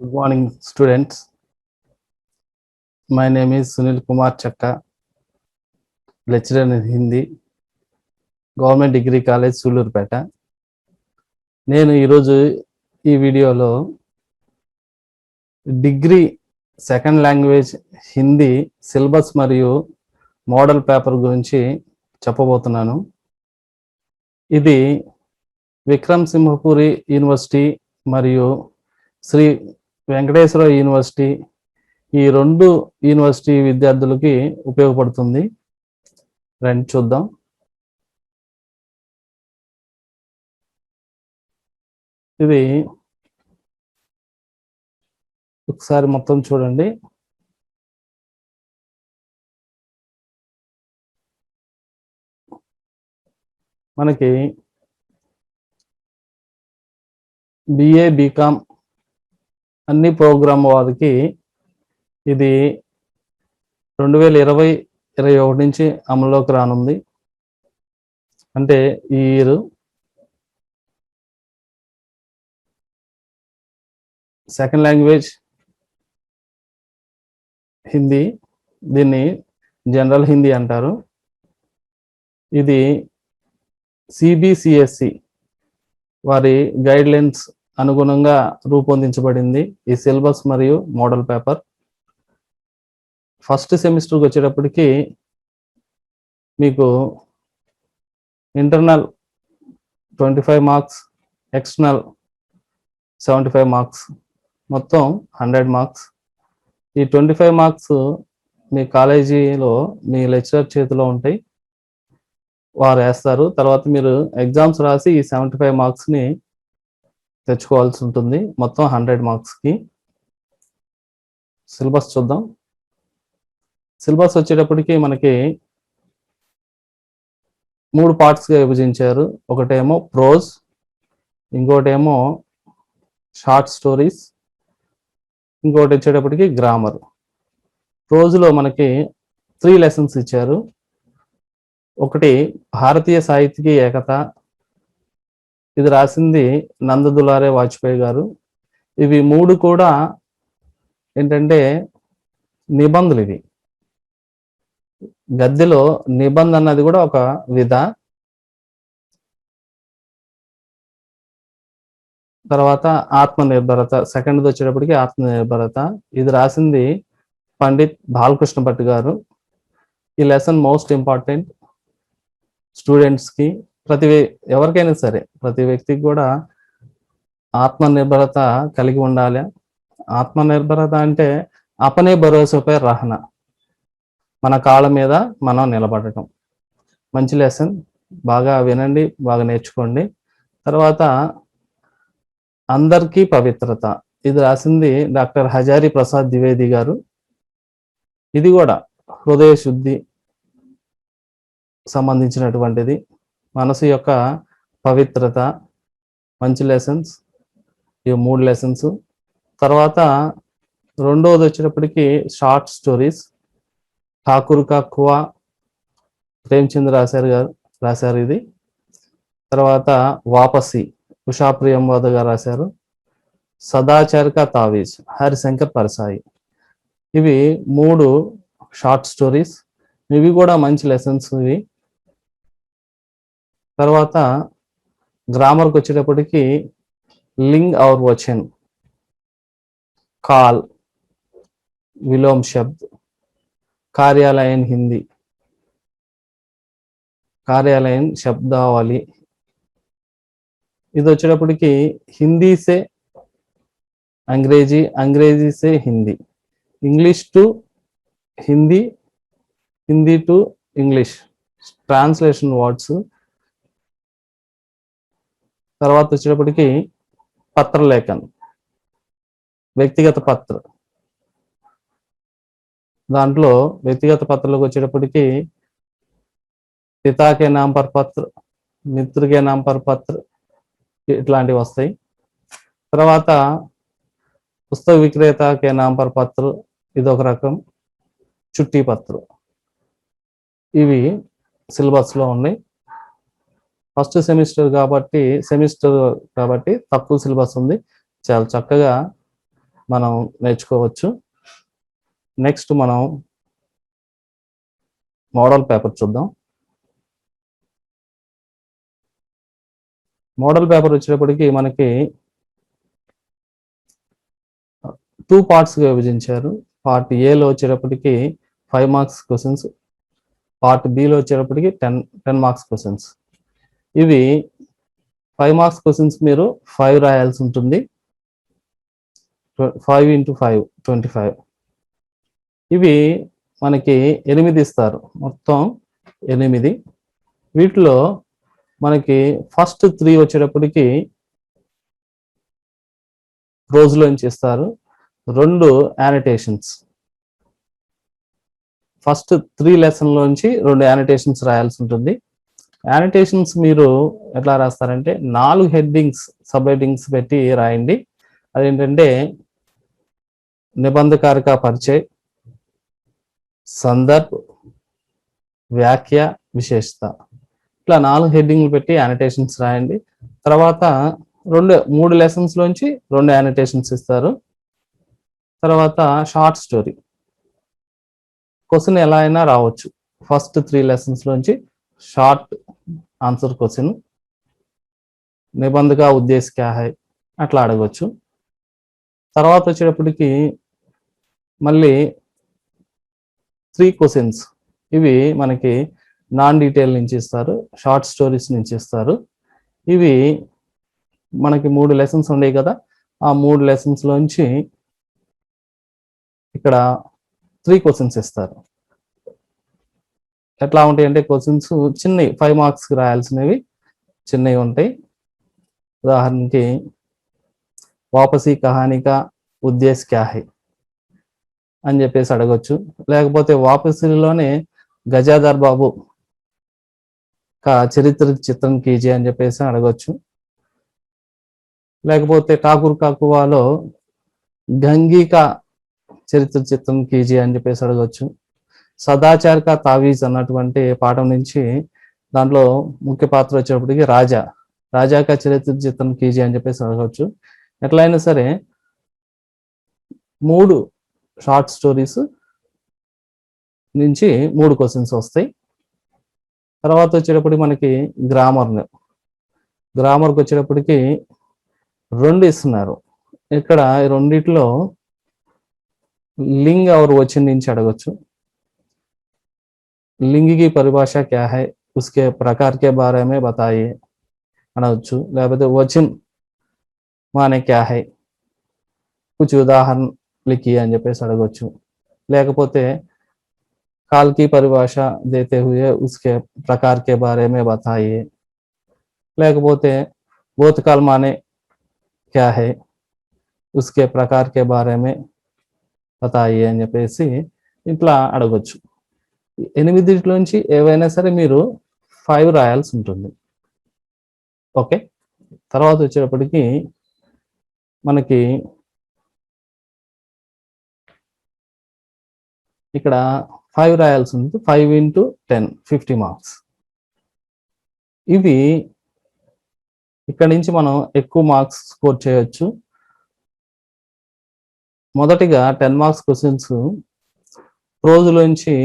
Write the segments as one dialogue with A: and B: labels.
A: Good morning, students. My name is Sunil Kumar Chakka, lecturer in Hindi, Government Degree College, Sulurpeta. నేను ఈరోజు ఈ వీడియోలో degree second language Hindi syllabus మరియు model paper గురించి చెప్పబోతున్నాను. ఇది విక్రమ్ సింహపురి యూనివర్సిటీ మరియు శ్రీ వెంకటేశ్వర యూనివర్సిటీ ఈ రెండు యూనివర్సిటీ విద్యార్థులకి ఉపయోగపడుతుంది. రండి చూద్దాం. ఇది ఒకసారి మొత్తం చూడండి. మనకి బిఏ బీకామ్ అన్ని ప్రోగ్రామ్ వారికి ఇది 2020-21 నుంచి అమల్లోకి రానుంది. అంటే ఈ ఇయర్ సెకండ్ లాంగ్వేజ్ హిందీ, దీన్ని జనరల్ హిందీ అంటారు. ఇది సిబిసిఎస్సి వారి గైడ్ లైన్స్ అనుగుణంగా రూపొందించబడింది ఈ సిలబస్ మరియు మోడల్ పేపర్. ఫస్ట్ సెమిస్టర్కి వచ్చేటప్పటికి మీకు ఇంటర్నల్ 25 మార్క్స్, ఎక్స్టర్నల్ 75 మార్క్స్, మొత్తం 100 మార్క్స్. ఈ 25 మార్క్స్ మీ కాలేజీలో మీ లెక్చరర్ చేతిలో ఉంటాయి, వారు వేస్తారు. తర్వాత మీరు ఎగ్జామ్స్ రాసి ఈ 75 మార్క్స్ని తెచ్చుకోవాల్సి ఉంటుంది, మొత్తం 100 మార్క్స్కి. సిలబస్ చూద్దాం. సిలబస్ వచ్చేటప్పటికి మనకి 3 పార్ట్స్గా విభజించారు. ఒకటేమో ప్రోజ్, ఇంకోటేమో షార్ట్ స్టోరీస్, ఇంకోటి వచ్చేటప్పటికి గ్రామర్. ప్రోజ్లో మనకి 3 లెసన్స్ ఇచ్చారు. ఒకటి భారతీయ సాహిత్యకి ఏకత, ఇది రాసింది నందదులారే వాజ్పేయి గారు. ఇవి 3 కూడా ఏంటంటే నిబంధనలు. ఇవి గద్దెలో నిబంధన అన్నది కూడా ఒక విధ. తర్వాత ఆత్మనిర్భరత, సెకండ్ది వచ్చేటప్పటికి ఆత్మనిర్భరత, ఇది రాసింది పండిత్ బాలకృష్ణ భట్ గారు. ఈ లెసన్ మోస్ట్ ఇంపార్టెంట్ స్టూడెంట్స్కి, ఎవరికైనా సరే ప్రతి వ్యక్తికి కూడా ఆత్మనిర్భరత కలిగి ఉండాలి. ఆత్మనిర్భరత అంటే అపనే భరోసాపై రహన, మన కాళ్ళ మీద మనం నిలబడటం. మంచి లెసన్, బాగా వినండి, బాగా నేర్చుకోండి. తర్వాత అందరికీ పవిత్రత, ఇది రాసింది డాక్టర్ హజారీ ప్రసాద్ ద్వివేది గారు. ఇది కూడా హృదయ శుద్ధి సంబంధించినటువంటిది, మనసు యొక్క పవిత్రత. మంచి లెసన్స్, ఈ 3 లెసన్స్. తర్వాత రెండవది వచ్చేటప్పటికి షార్ట్ స్టోరీస్. ఠాకూర్ కా ఖువా, ప్రేమ్చంద్ రాశారు ఇది. తర్వాత వాపసి, ఉషా ప్రియంవద గారు రాశారు. సదాచార్ కా తావీజ్, హరిశంకర్ పరసాయి. ఇవి 3 షార్ట్ స్టోరీస్. ఇవి కూడా మంచి లెసన్స్ ఇవి. తర్వాత గ్రామర్కి వచ్చేటప్పటికి లింగ్ ఔర్ వచన్, కాల్, విలోమ్ శబ్ద్, కార్యాలయన్ హిందీ, కార్యాలయన్ శబ్దావళి. ఇది వచ్చేటప్పటికి హిందీ సే అంగ్రేజీ, అంగ్రేజీ సే Hindi, English to Hindi, Hindi to English, translation words. తర్వాత వచ్చేటప్పటికి పత్రలేఖన్, వ్యక్తిగత పత్ర. దాంట్లో వ్యక్తిగత పత్రలోకి వచ్చేటప్పటికి పితాకే నామ్ పర్ పత్ర, మిత్రుకే నామ్ పర్ పత్ర, ఇట్లాంటివి వస్తాయి. తర్వాత పుస్తక విక్రేతకే నామ్ పర్ పత్ర, ఇదొక రకం. చుట్టి పత్ర. ఇవి సిలబస్లో ఉన్నాయి. ఫస్ట్ సెమిస్టర్ కాబట్టి తక్కువ సిలబస్ ఉంది. చాలా చక్కగా మనం నేర్చుకోవచ్చు. నెక్స్ట్ మనం మోడల్ పేపర్ చూద్దాం. మోడల్ పేపర్ వచ్చేటప్పటికి మనకి 2 పార్ట్స్గా విభజించారు. పార్ట్ ఏలో వచ్చేటప్పటికి 5 మార్క్స్ క్వశ్చన్స్, పార్ట్ బిలో వచ్చేటప్పటికి 10 మార్క్స్ క్వశ్చన్స్. ఇవి 5 మార్క్స్ క్వశ్చన్స్ మీరు 5 రాయాల్సి ఉంటుంది. 5 into 5 25. ఇవి మనకి 8 ఇస్తారు, మొత్తం 8. వీటిలో మనకి ఫస్ట్ 3 వచ్చేటప్పటికి రోజులోంచి ఇస్తారు, 2 యానిటేషన్స్. ఫస్ట్ 3 లెసన్లోంచి 2 యానిటేషన్స్ రాయాల్సి ఉంటుంది. యానిటేషన్స్ మీరు ఎట్లా రాస్తారంటే 4 హెడ్డింగ్స్, సబ్ హెడ్డింగ్స్ పెట్టి రాయండి. అదేంటంటే నిబంధకారిక పరిచయ్, సందర్భ్, వ్యాఖ్య, విశేషత, ఇట్లా 4 హెడ్డింగ్లు పెట్టి యానిటేషన్స్ రాయండి. తర్వాత 3 లెసన్స్ లోంచి 2 యానిటేషన్స్ ఇస్తారు. తర్వాత షార్ట్ స్టోరీ, క్వశ్చన్ ఎలా అయినా రావచ్చు. ఫస్ట్ 3 లెసన్స్ లోంచి షార్ట్ ఆన్సర్ క్వశ్చన్, నిబంధ కా ఉద్దేశ్య క్యా హై అట్లా అడగవచ్చు. తర్వాత వచ్చేటప్పటికి మళ్ళీ 3 క్వశ్చన్స్, ఇవి మనకి నాన్ డీటెయిల్ నుంచి ఇస్తారు, షార్ట్ స్టోరీస్ నుంచి ఇస్తారు. ఇవి మనకి 3 లెసన్స్ ఉన్నాయి కదా, ఆ 3 లెసన్స్ లోంచి ఇక్కడ 3 క్వశ్చన్స్ ఇస్తారు. ఎట్లా ఉంటాయి అంటే క్వశ్చన్స్ చిన్నవి, 5 మార్క్స్ రాయాల్సినవి చిన్నవి ఉంటాయి. ఉదాహరణకి వాపసీ కహానీ కా ఉద్దేశ్య క్యా హై అని చెప్పేసి అడగొచ్చు. లేకపోతే వాపసీలోనే గజాదార్ బాబు కా చరిత్ర చిత్రం కీజీ అని చెప్పేసి అడగొచ్చు. లేకపోతే ఠాకూర్ కాకువాలో గంగి కా చరిత్ర చిత్రం కీజీ అని చెప్పేసి అడగొచ్చు. సదాచార్ కా తావీజ్ అన్నటువంటి పాఠం నుంచి దాంట్లో ముఖ్య పాత్ర వచ్చేటప్పటికి రాజా కా చరిత్ర చిత్రం కీజీ అని చెప్పేసి అడగవచ్చు. ఎట్లయినా సరే 3 షార్ట్ స్టోరీస్ నుంచి 3 క్వశ్చన్స్ వస్తాయి. తర్వాత వచ్చేటప్పటికి మనకి గ్రామర్కి వచ్చేటప్పటికి 2 ఇస్తున్నారు. ఇక్కడ రెండిట్లో లింగ్ और वचन నుంచి అడగొచ్చు. लिंग की परिभाषा क्या है, उसके प्रकार के बारे में बताइए అనవచ్చు. లేకపోతే वचन माने क्या है, कुछ उदाहरण लिखिए అని చెప్పేసి అడగొచ్చు. లేకపోతే काल की परिभाषा देते हुए उसके प्रकार के बारे में बताइए. లేకపోతే भूतकाल माने क्या है, उसके प्रकार के बारे में बताइए అని చెప్పేసి ఇట్లా అడగొచ్చు. 8 ఏవైనా సరే మీరు 5 రాయాల్సి ఉంటుంది. ఓకే. తర్వాత వచ్చేటప్పటికి మనకి ఇక్కడ 5 రాయాల్సి ఉంటుంది. 5 into 10 50 మార్క్స్. ఇవి ఇక్కడ నుంచి మనం ఎక్కువ మార్క్స్ స్కోర్ చేయొచ్చు. మొదటిగా 10 మార్క్స్ క్వశ్చన్స్ రోజులోంచి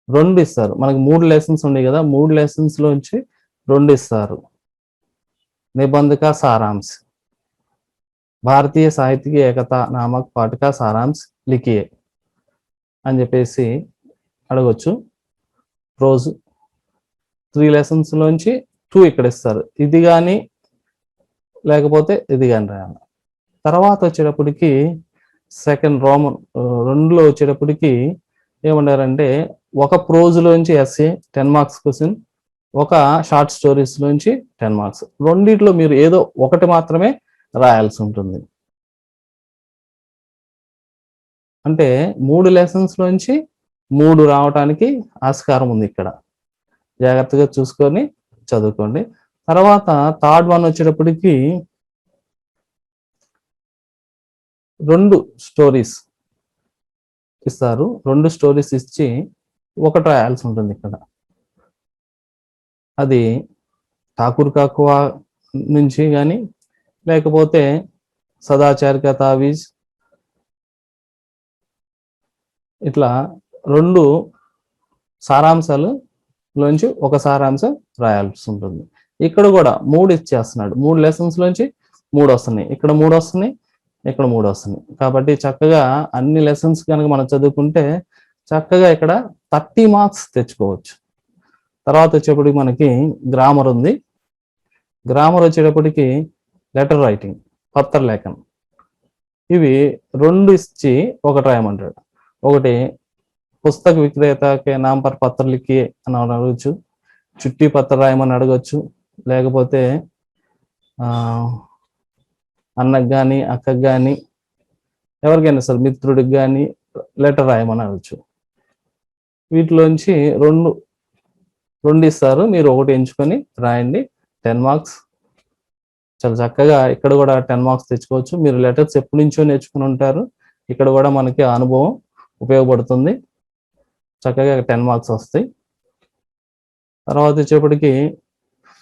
A: 2 ఇస్తారు. మనకి 3 లెసన్స్ ఉన్నాయి కదా, 3 లెసన్స్ లోంచి 2 ఇస్తారు. निबंध का सारांश, భారతీయ సాహిత్య ఏకతా నామక్ పాఠ కా సారాంశ్ లిఖియే అని చెప్పేసి అడగొచ్చు. రోజు 3 లెసన్స్ లోంచి 2 ఇక్కడ ఇస్తారు. ఇది కానీ లేకపోతే ఇది కానీ రాయాలి. తర్వాత వచ్చేటప్పటికి సెకండ్ రోమన్ 2లో వచ్చేటప్పటికి ఏమన్నారంటే ఒక ప్రోజ్లోంచి ఎస్ఏ 10 మార్క్స్ క్వశ్చన్, ఒక షార్ట్ స్టోరీస్ నుంచి 10 మార్క్స్. రెండిట్లో మీరు ఏదో ఒకటి మాత్రమే రాయాల్సి ఉంటుంది. అంటే 3 లెసన్స్ నుంచి 3 రావటానికి ఆస్కారం ఉంది. ఇక్కడ జాగ్రత్తగా చూసుకొని చదువుకోండి. తర్వాత థర్డ్ వన్ వచ్చేటప్పటికి 2 స్టోరీస్ ఇస్తారు. 2 స్టోరీస్ ఇచ్చి ఒకటి రాయాల్సి ఉంటుంది. ఇక్కడ అది ఠాకూర్ కాకువా నుంచి కానీ లేకపోతే సదాచార్ కా తావీజ్, ఇట్లా 2 సారాంశాలు లోంచి ఒక సారాంశం రాయాల్సి ఉంటుంది. ఇక్కడ కూడా 3 ఇచ్చేస్తున్నాడు. 3 లెసన్స్ లోంచి 3 వస్తున్నాయి. ఇక్కడ 3 వస్తున్నాయి, ఇక్కడ 3 వస్తున్నాయి. కాబట్టి చక్కగా అన్ని లెసన్స్ కనుక మనం చదువుకుంటే చక్కగా ఇక్కడ 30 మార్క్స్ తెచ్చుకోవచ్చు. తర్వాత వచ్చేప్పటికి మనకి గ్రామర్ ఉంది. గ్రామర్ వచ్చేటప్పటికి లెటర్ రైటింగ్, పత్ర లేఖనం, ఇవి 2 ఇచ్చి ఒకటి రాయమంటాడు. ఒకటి పుస్తక విక్రేతకే నామ్ పర్ పత్ర లిఖియే అని అడగచ్చు, చుట్టి పత్ర రాయమని అడగచ్చు, లేకపోతే అన్నకు కానీ అక్కకు కానీ ఎవరికైనా సరే మిత్రుడికి కానీ లెటర్ రాయమని అడగచ్చు. వీటిలోంచి 2 ఇస్తారు, మీరు ఒకటి ఎంచుకొని రాయండి. 10 మార్క్స్. చాలా చక్కగా ఇక్కడ కూడా 10 మార్క్స్ తెచ్చుకోవచ్చు. మీరు లెటర్స్ ఎప్పటి నుంచో నేర్చుకుని ఉంటారు. ఇక్కడ కూడా మనకి అనుభవం ఉపయోగపడుతుంది. చక్కగా 10 మార్క్స్ వస్తాయి. తర్వాత వచ్చేప్పటికి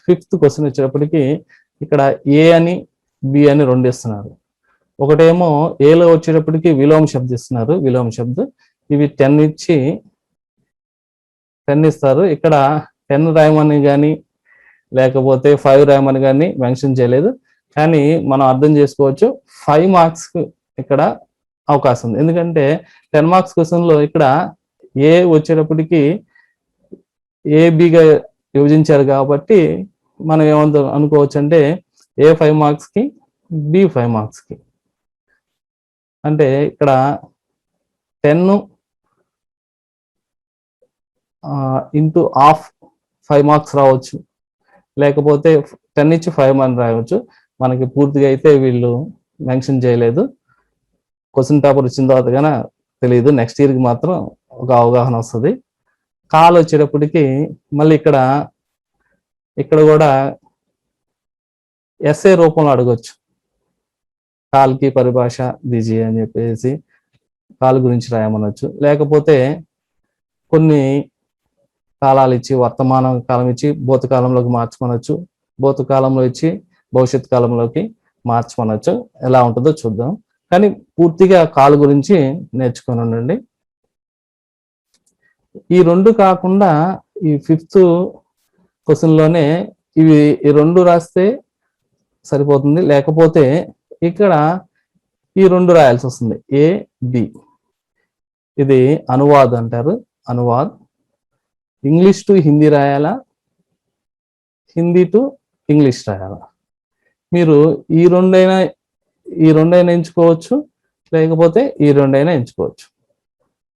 A: 5th క్వశ్చన్ వచ్చేటప్పటికి ఇక్కడ ఏ అని బి అని 2 ఇస్తున్నారు. ఒకటేమో ఏలో వచ్చేటప్పటికి విలోమ శబ్ద ఇస్తున్నారు. విలోమ శబ్ద ఇవి 10 ఇచ్చి 10 ఇస్తారు. ఇక్కడ 10 రాయమని కానీ లేకపోతే 5 రాయమని కానీ మెన్షన్ చేయలేదు. కానీ మనం అర్థం చేసుకోవచ్చు 5 మార్క్స్ ఇక్కడ అవకాశం ఉంది. ఎందుకంటే 10 మార్క్స్ క్వశ్చన్లో ఇక్కడ ఏ వచ్చేటప్పటికి ఏబిగా విభజించారు కాబట్టి మనం ఏమంత అనుకోవచ్చు అంటే ఏ 5 మార్క్స్కి బి 5 మార్క్స్కి. అంటే ఇక్కడ 10 ఇంటూ హాఫ్ 5 మార్క్స్ రావచ్చు, లేకపోతే 10 ఇచ్చి 5 అని రాయవచ్చు. మనకి పూర్తిగా అయితే వీళ్ళు మెన్షన్ చేయలేదు. క్వశ్చన్ పేపర్ వచ్చిన తర్వాత కానీ తెలియదు. నెక్స్ట్ ఇయర్కి మాత్రం ఒక అవగాహన వస్తుంది. కాల్ వచ్చేటప్పటికి మళ్ళీ ఇక్కడ కూడా ఎస్ఏ రూపంలో అడగొచ్చు. కాల్కి పరిభాష దీజీ అని చెప్పేసి కాల్ గురించి రాయమనొచ్చు. లేకపోతే కొన్ని కాలాలు ఇచ్చి వర్తమాన కాలం ఇచ్చి భూతకాలంలోకి మార్చమనొచ్చు, భూతకాలంలో ఇచ్చి భవిష్యత్ కాలంలోకి మార్చమనొచ్చు. ఎలా ఉంటుందో చూద్దాం. కానీ పూర్తిగా కాల్ గురించి నేర్చుకొని ఉండండి. ఈ 2 కాకుండా ఈ 5th క్వశ్చన్లోనే ఈ 2 రాస్తే సరిపోతుంది. లేకపోతే ఇక్కడ ఈ 2 రాయాల్సి వస్తుంది. A B. ఇది అనువాద్ అంటారు. అనువాద్ ఇంగ్లీష్ టు హిందీ రాయాలా, హిందీ టు ఇంగ్లీష్ రాయాలా? మీరు ఈ రెండైనా ఎంచుకోవచ్చు, లేకపోతే ఈ 2 అయినా ఎంచుకోవచ్చు.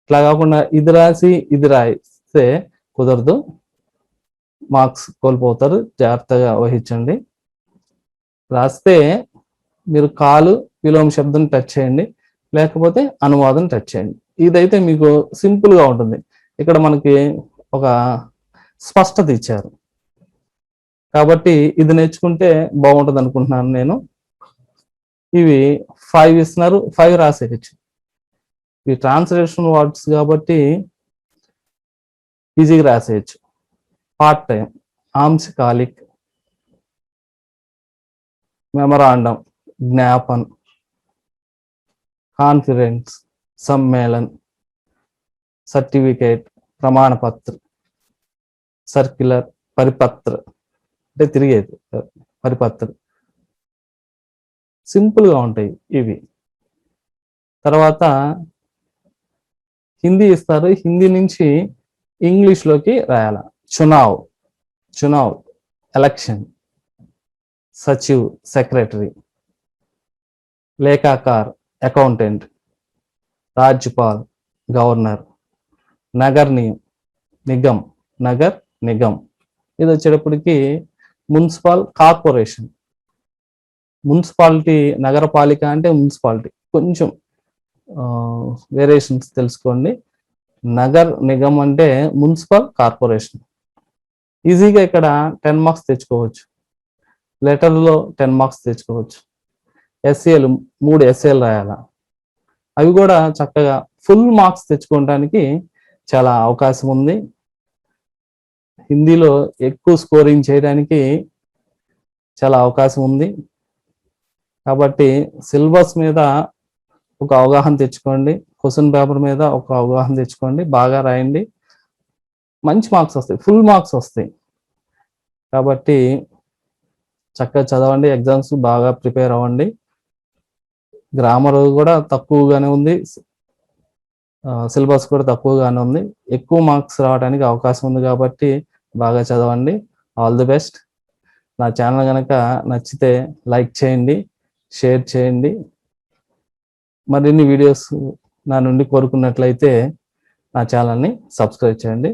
A: ఇట్లా కాకుండా ఇది రాసి ఇది రాయిస్తే కుదరదు, మార్క్స్ కోల్పోతారు. జాగ్రత్తగా వహించండి. రాస్తే మీరు కాలు విలోమ శబ్దం టచ్ చేయండి, లేకపోతే అనువాదం టచ్ చేయండి. ఇదైతే మీకు సింపుల్గా ఉంటుంది. ఇక్కడ మనకి ఒక స్పష్టత ఇచ్చారు కాబట్టి ఇది నేర్చుకుంటే బాగుంటుంది అనుకుంటున్నాను నేను. ఇవి 5 ఇస్తున్నారు, 5 రాసేయచ్చు. ఇవి ట్రాన్స్లేషన్ వర్డ్స్ కాబట్టి ఈజీగా రాసేయచ్చు. Part time, ఆంశికాలిక్, memorandum, జ్ఞాపన్, conference, Sammelan, certificate, ప్రమాణపత్ర, circular, పరిపత్ర అంటే తిరిగేది పరిపత్ర. సింపుల్గా ఉంటాయి ఇవి. తర్వాత హిందీ ఇస్తారు. హిందీ నుంచి ఇంగ్లీష్లోకి రాయాల. చునావ్ ఎలక్షన్, సచివ్ సెక్రటరీ, లేఖాకార్ అకౌంటెంట్, రాజ్యపాల్ గవర్నర్, నగర్ నిగమ్. ఇది వచ్చేటప్పటికి మున్సిపల్ కార్పొరేషన్. మున్సిపాలిటీ, నగరపాలిక అంటే మున్సిపాలిటీ. కొంచెం వేరియేషన్స్ తెలుసుకోండి. నగర్ నిగమ్ అంటే మున్సిపల్ కార్పొరేషన్. ఈజీగా ఇక్కడ 10 మార్క్స్ తెచ్చుకోవచ్చు. లెటర్లో 10 మార్క్స్ తెచ్చుకోవచ్చు. ఎస్ఏలు 3 ఎస్ఏలు రాయాలా. అవి కూడా చక్కగా ఫుల్ మార్క్స్ తెచ్చుకోవడానికి చాలా అవకాశం ఉంది. హిందీలో ఎక్కువ స్కోరింగ్ చేయడానికి చాలా అవకాశం ఉంది. కాబట్టి సిలబస్ మీద ఒక అవగాహన తెచ్చుకోండి, క్వశ్చన్ పేపర్ మీద ఒక అవగాహన తెచ్చుకోండి, బాగా రాయండి, మంచి మార్క్స్ వస్తాయి, ఫుల్ మార్క్స్ వస్తాయి. కాబట్టి చక్కగా చదవండి, ఎగ్జామ్స్ బాగా ప్రిపేర్ అవ్వండి. గ్రామర్ కూడా తక్కువగానే ఉంది, సిలబస్ కూడా తక్కువగానే ఉంది. ఎక్కువ మార్క్స్ రావడానికి అవకాశం ఉంది కాబట్టి బాగా చదవండి. All the best. నా ఛానల్ కనుక నచ్చితే లైక్ చేయండి, షేర్ చేయండి. మరిన్ని వీడియోస్ నా నుండి కోరుకున్నట్లయితే నా ఛానల్ని సబ్స్క్రైబ్ చేయండి.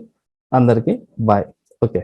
A: అందరికీ బాయ్. ఓకే.